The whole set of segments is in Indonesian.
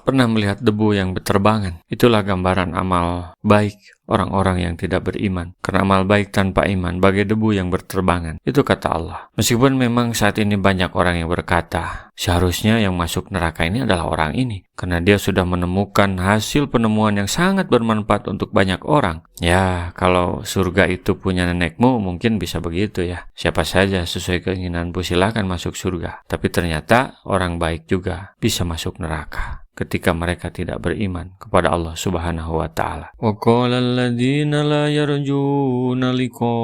Pernah melihat debu yang berterbangan? Itulah gambaran amal baik orang-orang yang tidak beriman. Karena amal baik tanpa iman bagai debu yang berterbangan. Itu kata Allah. Meskipun memang saat ini banyak orang yang berkata, seharusnya yang masuk neraka ini adalah orang ini. Karena dia sudah menemukan hasil penemuan yang sangat bermanfaat untuk banyak orang. Ya, kalau surga itu punya nenekmu mungkin bisa begitu ya. Siapa saja sesuai keinginanmu silakan masuk surga. Tapi ternyata orang baik juga bisa masuk neraka ketika mereka tidak beriman kepada Allah Subhanahu wa taala. Wa qala alladziina laa yarjuuna liqaa'ana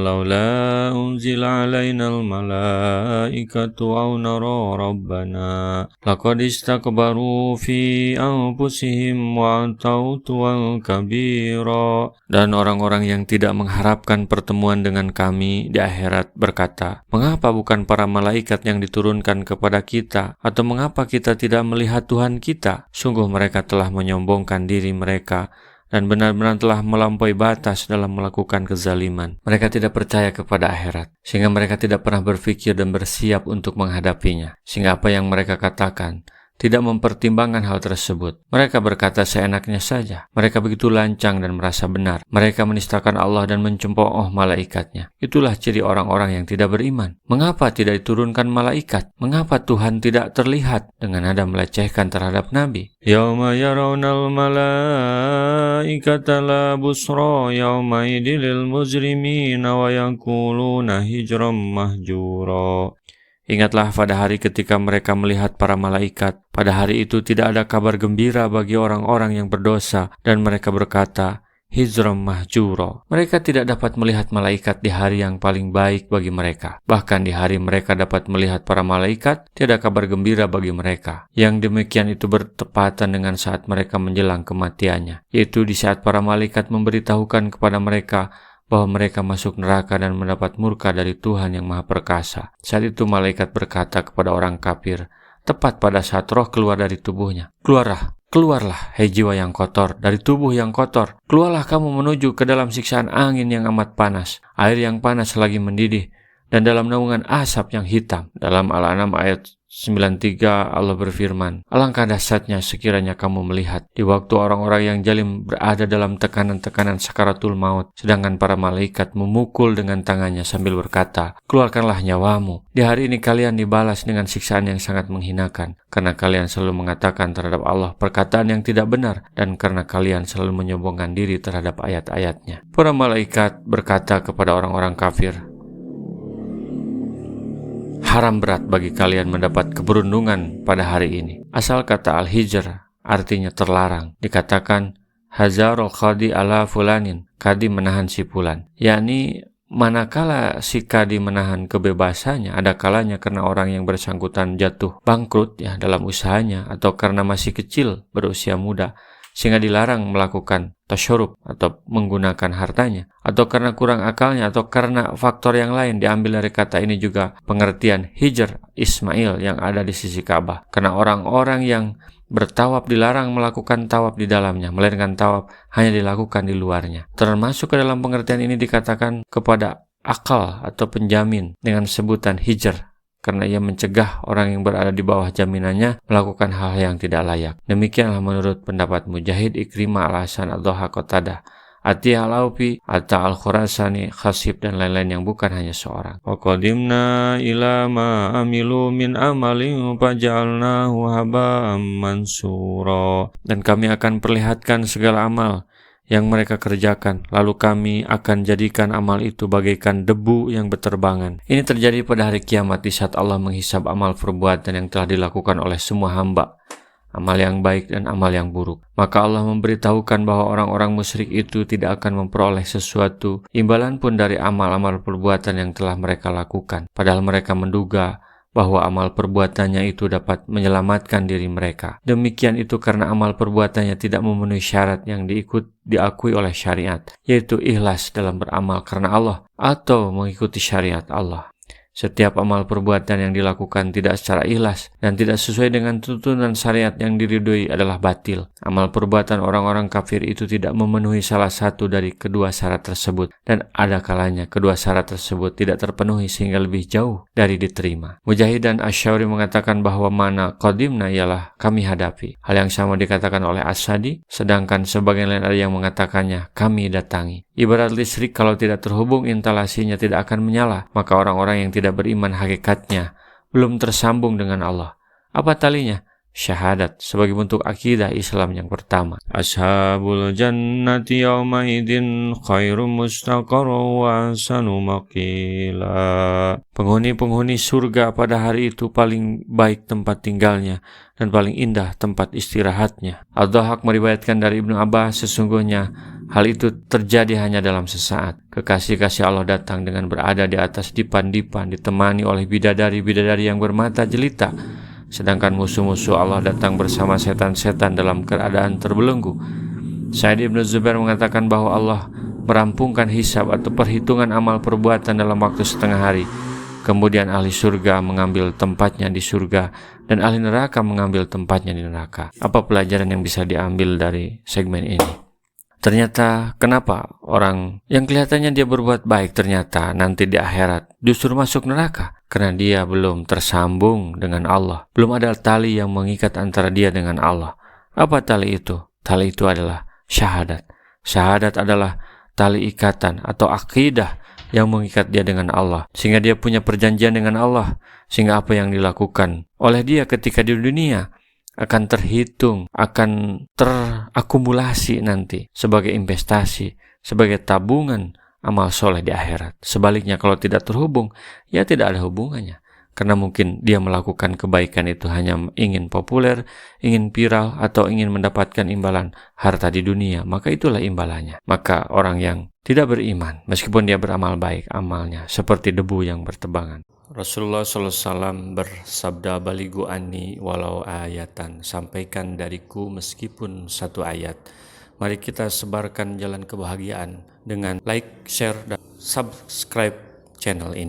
laula unzila 'alainal malaa'ikatu aw nara rabbana laqad istakbaru fi anfusihim wa 'ataw 'utuwan kabira. Dan orang-orang yang tidak mengharapkan pertemuan dengan kami di akhirat berkata, mengapa bukan para malaikat yang diturunkan kepada kita, atau mengapa kita tidak melihat Tuhan kita? Sungguh mereka telah menyombongkan diri mereka dan benar-benar telah melampaui batas dalam melakukan kezaliman. Mereka tidak percaya kepada akhirat, sehingga mereka tidak pernah berpikir dan bersiap untuk menghadapinya. Sehingga apa yang mereka katakan tidak mempertimbangkan hal tersebut. Mereka berkata seenaknya saja. Mereka begitu lancang dan merasa benar. Mereka menistakan Allah dan mencemooh malaikatnya. Itulah ciri orang-orang yang tidak beriman. Mengapa tidak diturunkan malaikat? Mengapa Tuhan tidak terlihat? Dengan nada melecehkan terhadap Nabi. Yauma yarawnal malaikata la busra yauma idilil mujrimina wa yaquluna hijram mahjura. Ingatlah pada hari ketika mereka melihat para malaikat. Pada hari itu tidak ada kabar gembira bagi orang-orang yang berdosa, dan mereka berkata, hijram mahjura. Mereka tidak dapat melihat malaikat di hari yang paling baik bagi mereka. Bahkan di hari mereka dapat melihat para malaikat, tidak ada kabar gembira bagi mereka. Yang demikian itu bertepatan dengan saat mereka menjelang kematiannya, yaitu di saat para malaikat memberitahukan kepada mereka bahwa mereka masuk neraka dan mendapat murka dari Tuhan yang Maha Perkasa. Saat itu malaikat berkata kepada orang kafir, tepat pada saat roh keluar dari tubuhnya, keluarlah, hai jiwa yang kotor, dari tubuh yang kotor. Keluarlah kamu menuju ke dalam siksaan angin yang amat panas, air yang panas lagi mendidih, dan dalam naungan asap yang hitam. Dalam Al-An'am ayat 93 Allah berfirman, alangkah dahsyatnya sekiranya kamu melihat di waktu orang-orang yang zalim berada dalam tekanan-tekanan sakaratul maut, sedangkan para malaikat memukul dengan tangannya sambil berkata, keluarkanlah nyawamu. Di hari ini kalian dibalas dengan siksaan yang sangat menghinakan, karena kalian selalu mengatakan terhadap Allah perkataan yang tidak benar, dan karena kalian selalu menyombongkan diri terhadap ayat-ayatnya. Para malaikat berkata kepada orang-orang kafir, haram berat bagi kalian mendapat keberuntungan pada hari ini. Asal kata Al-Hijr artinya terlarang. Dikatakan hazarul qadi ala fulanin, kadi menahan si fulan, yakni manakala si kadi menahan kebebasannya, ada kalanya karena orang yang bersangkutan jatuh bangkrut ya dalam usahanya, atau karena masih kecil berusia muda sehingga dilarang melakukan tasyurub atau menggunakan hartanya, atau karena kurang akalnya, atau karena faktor yang lain. Diambil dari kata ini juga pengertian Hijr Ismail yang ada di sisi Ka'bah, karena orang-orang yang bertawaf dilarang melakukan tawaf di dalamnya, melainkan tawaf hanya dilakukan di luarnya. Termasuk ke dalam pengertian ini dikatakan kepada akal atau penjamin dengan sebutan Hijr, karena ia mencegah orang yang berada di bawah jaminannya melakukan hal yang tidak layak. Demikianlah menurut pendapat Mujahid, Ikrimah, Al-Hasan, Ad-Dhahhak, Qatadah, Atiyah Al-Aufi, Atta Al-Khurasani, Khasib, dan lain-lain yang bukan hanya seorang. Wa qadimna ila ma amilu min amalin faja'alnahu haba'an mansura. Dan kami akan perlihatkan segala amal yang mereka kerjakan, lalu kami akan jadikan amal itu bagaikan debu yang berterbangan. Ini terjadi pada hari kiamat, di saat Allah menghisab amal perbuatan yang telah dilakukan oleh semua hamba, amal yang baik dan amal yang buruk. Maka Allah memberitahukan bahwa orang-orang musyrik itu tidak akan memperoleh sesuatu imbalan pun dari amal-amal perbuatan yang telah mereka lakukan, padahal mereka menduga bahwa amal perbuatannya itu dapat menyelamatkan diri mereka. Demikian itu karena amal perbuatannya tidak memenuhi syarat yang diakui oleh syariat, yaitu ikhlas dalam beramal karena Allah atau mengikuti syariat Allah. Setiap amal perbuatan yang dilakukan tidak secara ikhlas dan tidak sesuai dengan tuntunan syariat yang diridhoi adalah batil. Amal perbuatan orang-orang kafir itu tidak memenuhi salah satu dari kedua syarat tersebut, dan ada kalanya kedua syarat tersebut tidak terpenuhi sehingga lebih jauh dari diterima. Mujahid dan Asy-Syauri mengatakan bahwa mana qadimna ialah kami hadapi. Hal yang sama dikatakan oleh As-Sadi, sedangkan sebagian lain ada yang mengatakannya kami datangi. Ibarat listrik kalau tidak terhubung instalasinya tidak akan menyala, maka orang-orang yang tidak beriman hakikatnya belum tersambung dengan Allah. Apa talinya? Syahadat sebagai bentuk akidah Islam yang pertama. Ashabul jannati yawma idzin khairum mustaqarra wa ahsanu maqila. Penghuni-penghuni surga pada hari itu paling baik tempat tinggalnya dan paling indah tempat istirahatnya. Ad-Dhahhak meriwayatkan dari Ibnu Abbas, sesungguhnya hal itu terjadi hanya dalam sesaat. Kekasih-kasih Allah datang dengan berada di atas dipan-dipan, ditemani oleh bidadari-bidadari yang bermata jelita. Sedangkan musuh-musuh Allah datang bersama setan-setan dalam keadaan terbelenggu. Sa'id Ibn Zubair mengatakan bahwa Allah merampungkan hisab atau perhitungan amal perbuatan dalam waktu setengah hari. Kemudian ahli surga mengambil tempatnya di surga dan ahli neraka mengambil tempatnya di neraka. Apa pelajaran yang bisa diambil dari segmen ini? Ternyata kenapa orang yang kelihatannya dia berbuat baik ternyata nanti di akhirat justru masuk neraka? Karena dia belum tersambung dengan Allah. Belum ada tali yang mengikat antara dia dengan Allah. Apa tali itu? Tali itu adalah syahadat. Syahadat adalah tali ikatan atau akidah yang mengikat dia dengan Allah. Sehingga dia punya perjanjian dengan Allah. Sehingga apa yang dilakukan oleh dia ketika di dunia akan terhitung, akan terakumulasi nanti sebagai investasi, sebagai tabungan amal soleh di akhirat. Sebaliknya kalau tidak terhubung, ya tidak ada hubungannya. Karena mungkin dia melakukan kebaikan itu hanya ingin populer, ingin viral, atau ingin mendapatkan imbalan harta di dunia, maka itulah imbalannya. Maka orang yang tidak beriman, meskipun dia beramal baik, amalnya seperti debu yang bertebangan. Rasulullah SAW bersabda, baligu anni walau ayatan, sampaikan dariku meskipun satu ayat. Mari kita sebarkan jalan kebahagiaan dengan like, share, dan subscribe channel ini.